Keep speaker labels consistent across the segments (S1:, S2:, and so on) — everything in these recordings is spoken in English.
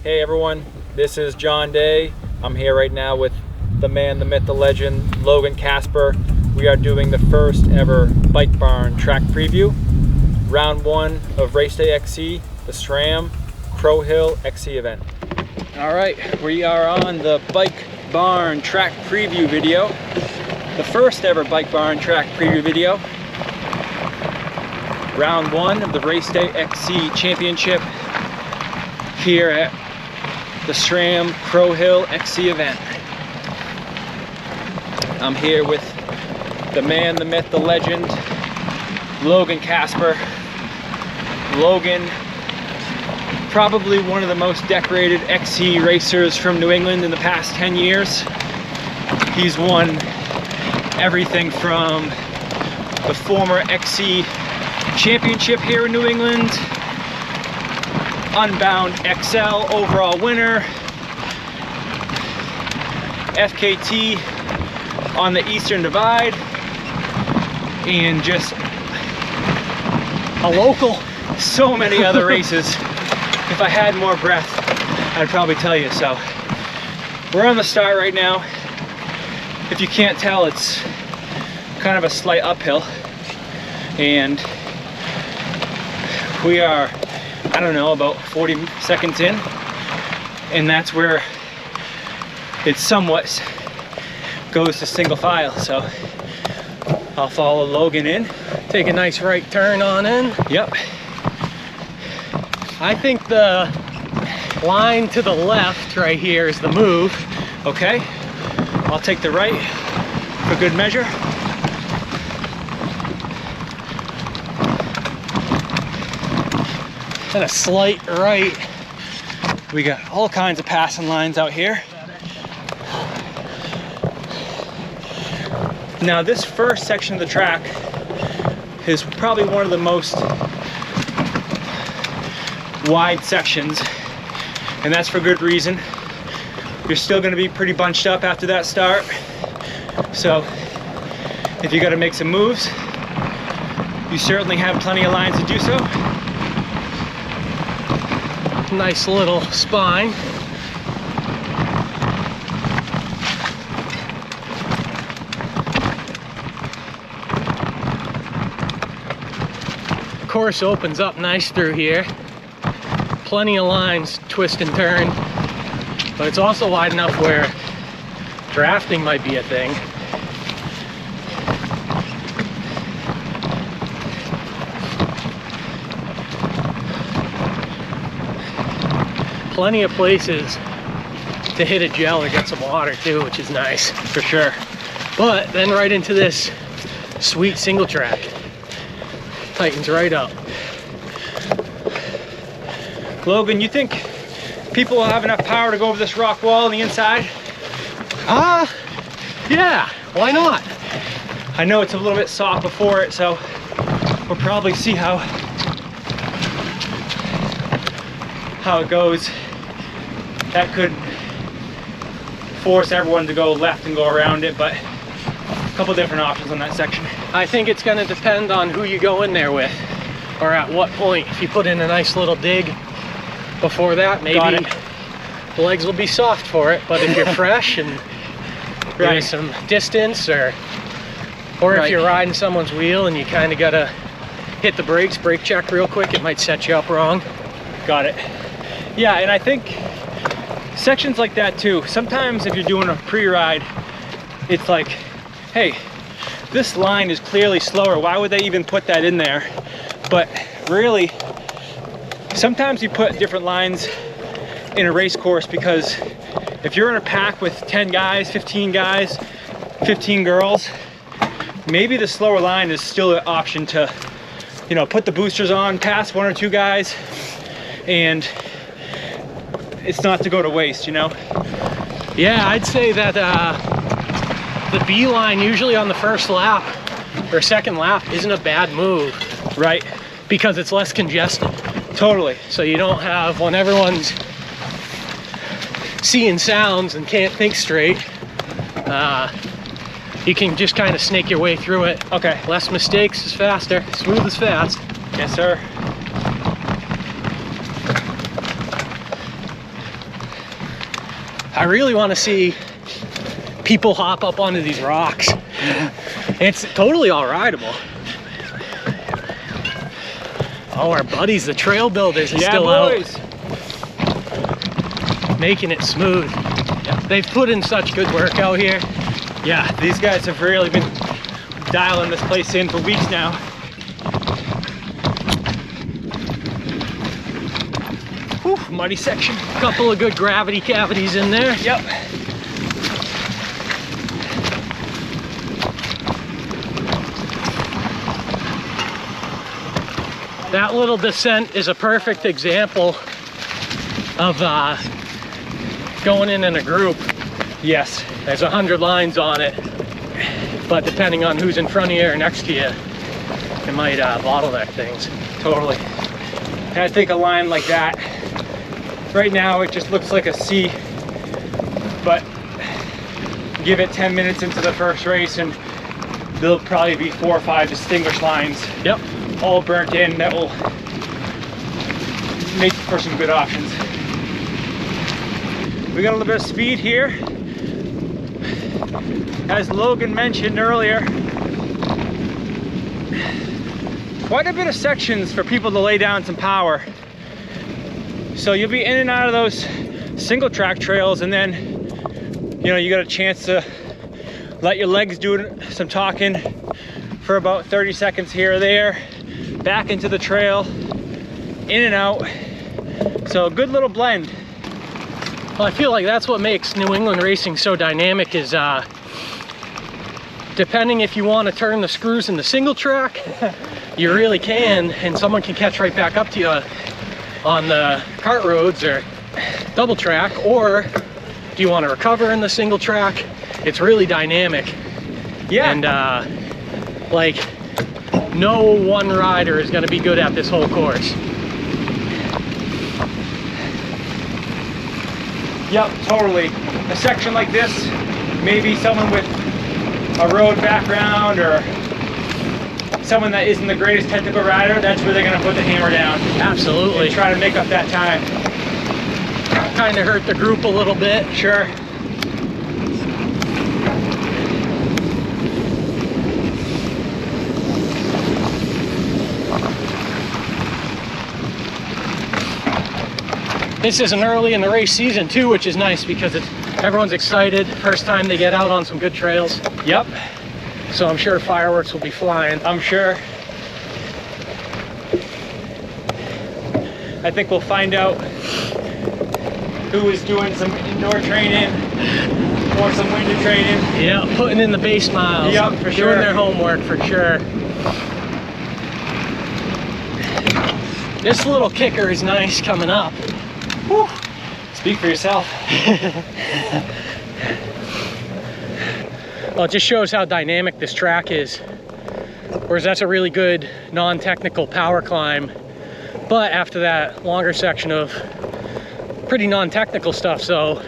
S1: Hey everyone, this is John Day. I'm here right now with the man, the myth, the legend, Logan Kasper. We are doing the first ever Bike Barn track preview. Round 1 of Race Day XC, the SRAM Crow Hill XC event. All right, we are on the Bike Barn track preview video. The first ever Bike Barn track preview video. Round 1 of the Race Day XC Championship here at the SRAM Crow Hill XC event. I'm here with the man, the myth, the legend, Logan Kasper. Logan, probably one of the most decorated XC racers from New England in the past 10 years. He's won everything from the former XC Championship here in New England, Unbound XL overall winner, FKT on the Eastern Divide, and just a local, so many other races. If I had more breath, I'd probably tell you. So we're on the start right now. If you can't tell, it's kind of a slight uphill, and we are, I don't know, about 40 seconds in, and that's where it somewhat goes to single file. So I'll follow Logan in.
S2: Take a nice right turn on in.
S1: Yep.
S2: I think the line to the left right here is the move.
S1: Okay. I'll take the right for good measure.
S2: And a slight right.
S1: We got all kinds of passing lines out here. Now this first section of the track is probably one of the most wide sections, and that's for good reason. You're still going to be pretty bunched up after that start, so if you got to make some moves, you certainly have plenty of lines to do so.
S2: Nice little spine. Course opens up nice through here. Plenty of lines, twist and turn, but it's also wide enough where drafting might be a thing. Plenty of places to hit a gel or get some water too, which is nice for sure. But then right into this sweet single track. Tightens right up.
S1: Logan, you think people will have enough power to go over this rock wall on the inside?
S2: Yeah, why not?
S1: I know it's a little bit soft before it, so we'll probably see how it goes. That could force everyone to go left and go around it, but a couple different options on that section.
S2: I think it's going to depend on who you go in there with, or at what point. If you put in a nice little dig before that, maybe the legs will be soft for it. But if you're fresh and there's some distance, or if you're riding someone's wheel and you kind of got to hit the brakes, brake check real quick, it might set you up wrong.
S1: Got it. Yeah, and I think sections like that too, sometimes if you're doing a pre-ride, it's like, hey, this line is clearly slower. Why would they even put that in there? But really, sometimes you put different lines in a race course because if you're in a pack with 10 guys, 15 guys, 15 girls, maybe the slower line is still an option to, you know, put the boosters on, pass 1 or 2 guys, and it's not to go to waste, you know?
S2: Yeah, I'd say that the B line usually on the first lap or second lap isn't a bad move,
S1: right?
S2: Because it's less congested.
S1: Totally.
S2: So you don't have, when everyone's seeing sounds and can't think straight, you can just kind of snake your way through it.
S1: Okay.
S2: Less mistakes is faster. Smooth is fast.
S1: Yes, sir.
S2: I really want to see people hop up onto these rocks. It's totally all rideable. Oh, our buddies, the trail builders, are still
S1: boys.
S2: out. Making it smooth. They've put in such good work out here.
S1: Yeah, these guys have really been dialing this place in for weeks now. Whew, muddy section.
S2: Couple of good gravity cavities in there.
S1: Yep.
S2: That little descent is a perfect example of going in a group.
S1: Yes.
S2: There's 100 lines on it, but depending on who's in front of you or next to you, it might bottleneck things.
S1: Totally. And I think a line like that, right now it just looks like a C, but give it 10 minutes into the first race and there'll probably be 4 or 5 distinguished lines.
S2: Yep.
S1: All burnt in that will make for some good options. We got a little bit of speed here. As Logan mentioned earlier, quite a bit of sections for people to lay down some power. So you'll be in and out of those single track trails, and then you got a chance to let your legs do some talking for about 30 seconds here or there, back into the trail, in and out. So a good little blend.
S2: Well, I feel like that's what makes New England racing so dynamic is depending if you want to turn the screws in the single track, you really can, and someone can catch right back up to you on the kart roads or double track, or do you want to recover in the single track? It's really dynamic.
S1: Yeah.
S2: And like no one rider is going to be good at this whole course.
S1: Yep, totally. A section like this, maybe someone with a road background or someone that isn't the greatest technical rider, that's where they're going to put the hammer down.
S2: Absolutely.
S1: And try to make up that time.
S2: Kind of hurt the group a little bit.
S1: Sure.
S2: This is an early in the race season too, which is nice because everyone's excited. First time they get out on some good trails.
S1: Yep.
S2: So I'm sure fireworks will be flying.
S1: I'm sure. I think we'll find out who is doing some indoor training or some winter training.
S2: Yeah, putting in the base miles.
S1: Yep, for sure.
S2: Doing their homework for sure. This little kicker is nice coming up.
S1: Whew. Speak for yourself.
S2: Well, it just shows how dynamic this track is. Whereas that's a really good non-technical power climb. But after that longer section of pretty non-technical stuff, so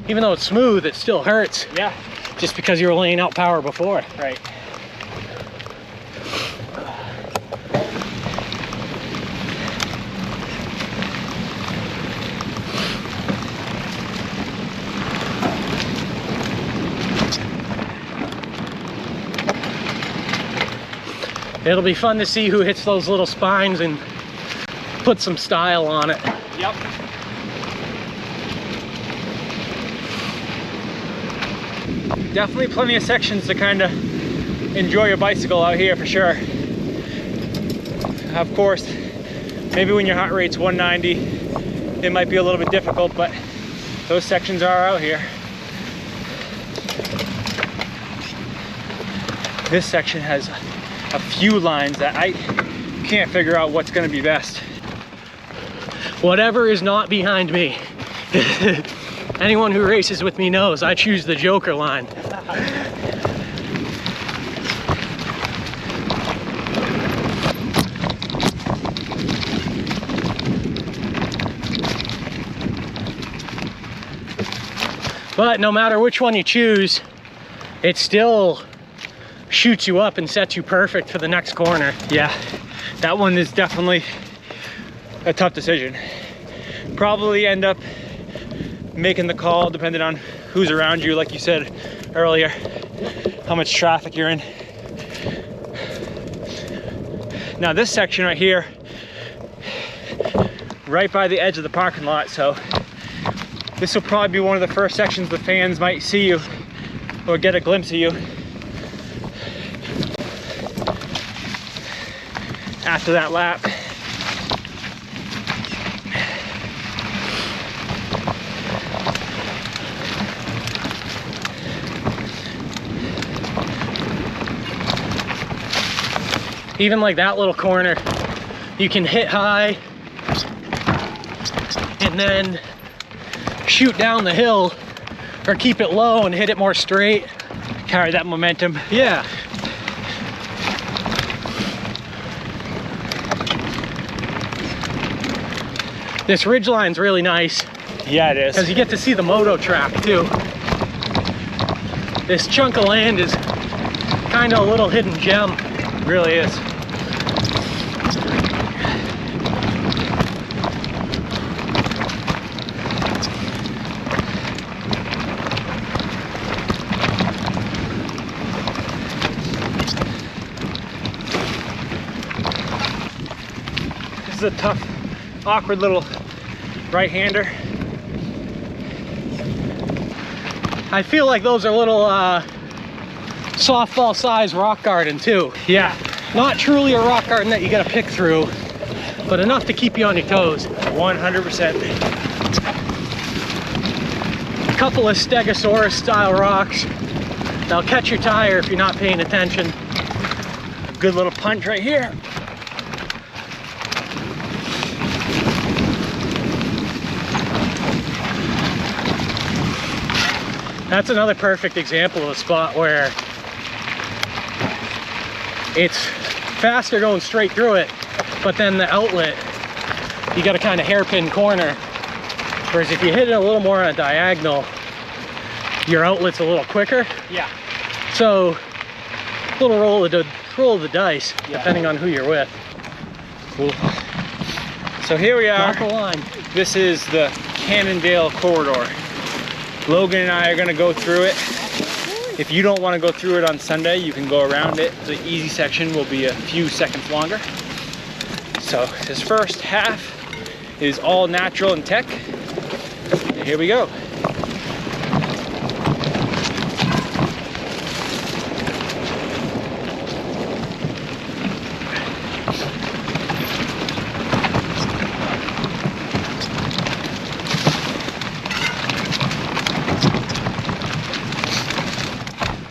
S2: even though it's smooth, it still hurts.
S1: Yeah.
S2: Just because you were laying out power before.
S1: Right.
S2: It'll be fun to see who hits those little spines and put some style on it.
S1: Yep. Definitely plenty of sections to kind of enjoy your bicycle out here for sure. Of course, maybe when your heart rate's 190, it might be a little bit difficult, but those sections are out here. This section has a few lines that I can't figure out what's going to be best.
S2: Whatever is not behind me. Anyone who races with me knows I choose the Joker line. But no matter which one you choose, it still shoots you up and sets you perfect for the next corner.
S1: Yeah, that one is definitely a tough decision. Probably end up making the call depending on who's around you, like you said earlier, how much traffic you're in. Now this section right here, right by the edge of the parking lot, so this will probably be one of the first sections the fans might see you or get a glimpse of you after that lap.
S2: Even like that little corner, you can hit high and then shoot down the hill, or keep it low and hit it more straight.
S1: Carry that momentum.
S2: Yeah. This ridgeline's really nice.
S1: Yeah, it is.
S2: Because you get to see the moto track too. This chunk of land is kind of a little hidden gem.
S1: It really is. This is a tough, awkward little right-hander.
S2: I feel like those are little softball size rock garden too.
S1: Yeah.
S2: Not truly a rock garden that you gotta pick through, but enough to keep you on your toes.
S1: 100%.
S2: A couple of Stegosaurus style rocks. They'll catch your tire if you're not paying attention.
S1: Good little punch right here.
S2: That's another perfect example of a spot where it's faster going straight through it, but then the outlet, you got a kind of hairpin corner. Whereas if you hit it a little more on a diagonal, your outlet's a little quicker.
S1: Yeah.
S2: So, little roll of the dice, depending on who you're with.
S1: Cool. So here we are.
S2: Not the line.
S1: This is the Cannondale corridor. Logan and I are gonna go through it. If you don't want to go through it on Sunday, you can go around it. The easy section will be a few seconds longer. So this first half is all natural and tech. And here we go.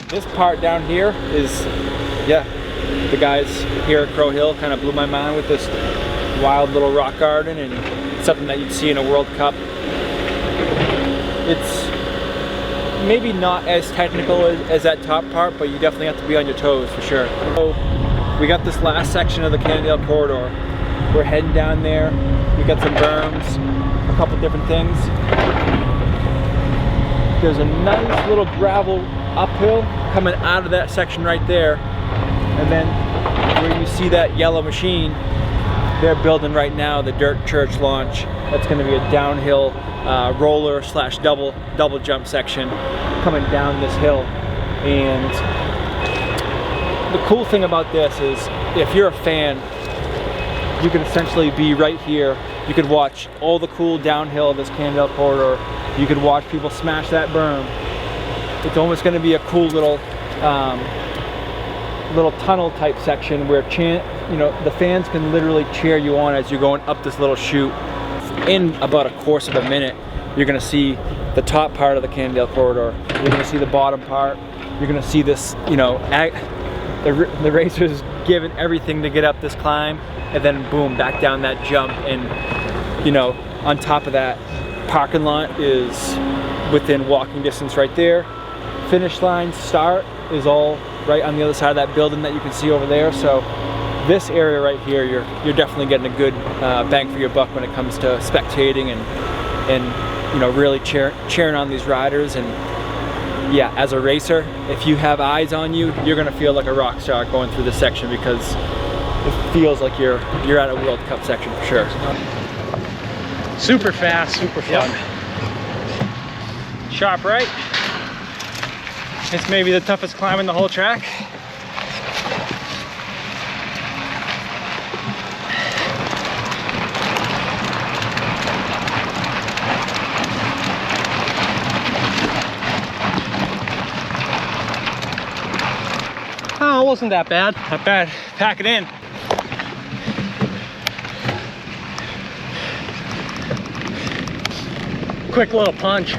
S1: This part down here is, the guys here at Crow Hill kind of blew my mind with this wild little rock garden, and something that you'd see in a World Cup. It's maybe not as technical as that top part, but you definitely have to be on your toes for sure. So we got this last section of the Cannondale corridor. We're heading down there. We got some berms, a couple different things. There's a nice little gravel uphill coming out of that section right there, and then where you see that yellow machine, they're building right now the dirt church launch. That's going to be a downhill roller slash double jump section coming down this hill. And the cool thing about this is, if you're a fan, you can essentially be right here. You could watch all the cool downhill of this Cannondale corridor. You could watch people smash that berm. It's almost going to be a cool little tunnel type section where the fans can literally cheer you on as you're going up this little chute. In about a course of a minute, you're going to see the top part of the Cannondale corridor. You're going to see the bottom part. You're going to see this, the racers giving everything to get up this climb, and then boom, back down that jump. And on top of that, parking lot is within walking distance right there. Finish line start is all right on the other side of that building that you can see over there. So this area right here, you're definitely getting a good bang for your buck when it comes to spectating and really cheering on these riders. And yeah, as a racer, if you have eyes on you, you're gonna feel like a rock star going through this section, because it feels like you're at a World Cup section for sure.
S2: Super fast, super fun.
S1: Yep. Sharp right. It's maybe the toughest climb in the whole track.
S2: Oh, it wasn't that bad.
S1: Not bad. Pack it in.
S2: Quick little punch.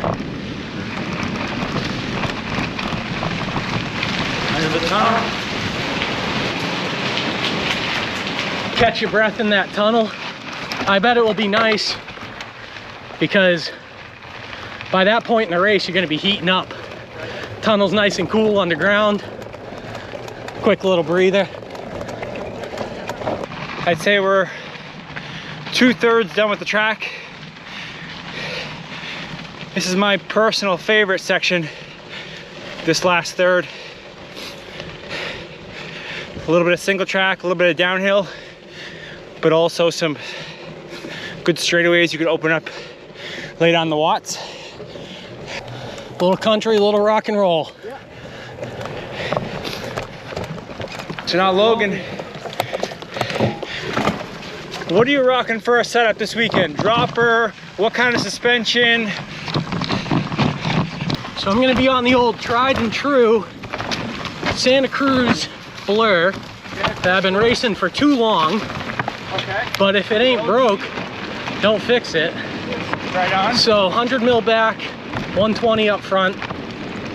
S1: Under the tunnel.
S2: Catch your breath in that tunnel. I bet it will be nice because by that point in the race, you're going to be heating up. Tunnel's nice and cool underground. Quick little breather.
S1: I'd say we're 2/3 done with the track. This is my personal favorite section, this last third. A little bit of single track, a little bit of downhill, but also some good straightaways you could open up, lay down the watts.
S2: Little country, little rock and roll.
S1: Yeah. So now Logan, what are you rocking for a setup this weekend? Dropper, what kind of suspension?
S2: So I'm gonna be on the old tried and true Santa Cruz Blur that I've been racing for too long.
S1: Okay.
S2: But if it ain't broke, don't fix it.
S1: Right on.
S2: So 100 mil back, 120 up front,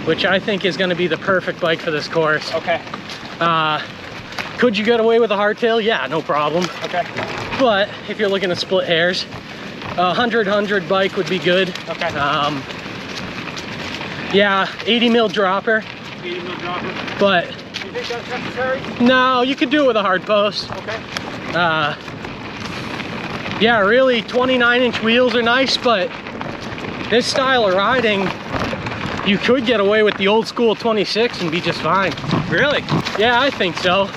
S2: which I think is gonna be the perfect bike for this course.
S1: Okay.
S2: Could you get away with a hardtail? Yeah, no problem.
S1: Okay.
S2: But if you're looking to split hairs, a 100 bike would be good.
S1: Okay.
S2: Yeah, 80 mil dropper.
S1: 80 mil dropper.
S2: But
S1: You think that's necessary?
S2: no, you could do it with a hard post.
S1: Okay.
S2: Yeah, really 29-inch wheels are nice, but this style of riding, you could get away with the old school 26 and be just fine.
S1: Really?
S2: Yeah, I think so.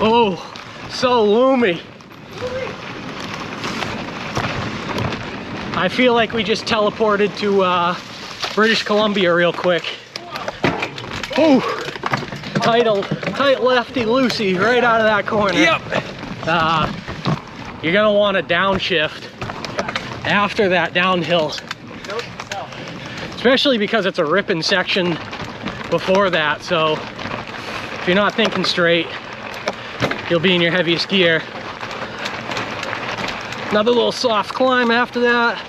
S2: Oh, so loomy. I feel like we just teleported to British Columbia real quick. Oh, tight lefty loosey right out of that corner.
S1: Yep.
S2: You're gonna want to downshift after that downhill.
S1: Nope. No.
S2: Especially because it's a ripping section before that, so if you're not thinking straight, you'll be in your heaviest gear. Another little soft climb after that.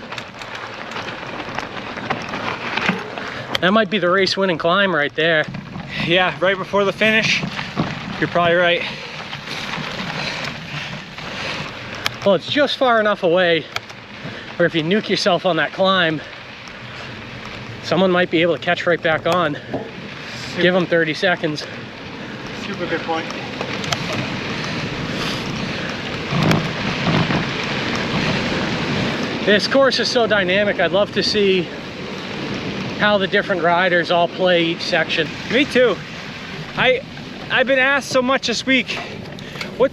S2: That might be the race winning climb right there.
S1: Yeah, right before the finish, you're probably right.
S2: Well, it's just far enough away where if you nuke yourself on that climb, someone might be able to catch right back on. Give them 30 seconds.
S1: Super good point.
S2: This course is so dynamic. I'd love to see how the different riders all play each section.
S1: Me too. I've been asked so much this week, what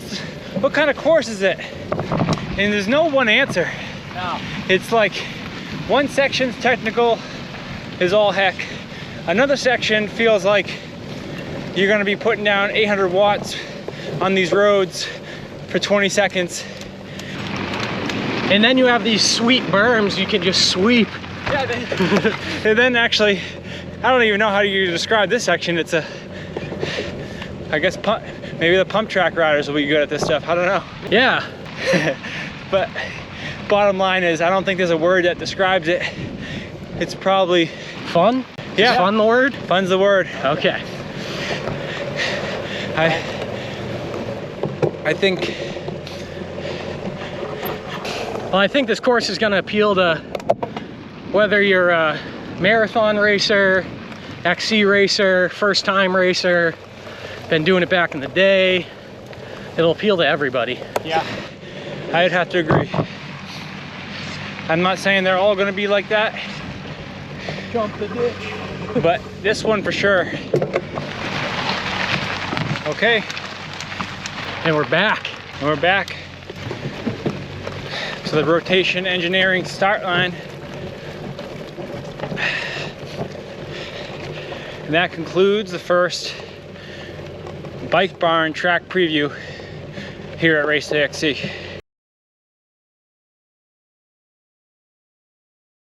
S1: kind of course is it? And there's no one answer.
S2: No.
S1: It's like one section's technical is all heck. Another section feels like you're gonna be putting down 800 watts on these roads for 20 seconds.
S2: And then you have these sweet berms you can just sweep.
S1: Yeah, and then actually, I don't even know how you describe this section. It's a, I guess, maybe the pump track riders will be good at this stuff. I don't know.
S2: Yeah.
S1: But bottom line is, I don't think there's a word that describes it. It's probably
S2: Fun?
S1: Yeah.
S2: Is fun the word?
S1: Fun's the word.
S2: Okay.
S1: I think.
S2: Well, I think this course is going to appeal to whether you're a marathon racer, XC racer, first time racer, been doing it back in the day. It'll appeal to everybody.
S1: Yeah. I'd have to agree. I'm not saying they're all gonna be like that,
S2: Jump the ditch.
S1: but this one for sure. Okay,
S2: And we're back.
S1: and we're back to the rotation engineering start line. And that concludes the first Bike Barn track preview here at Race AXC.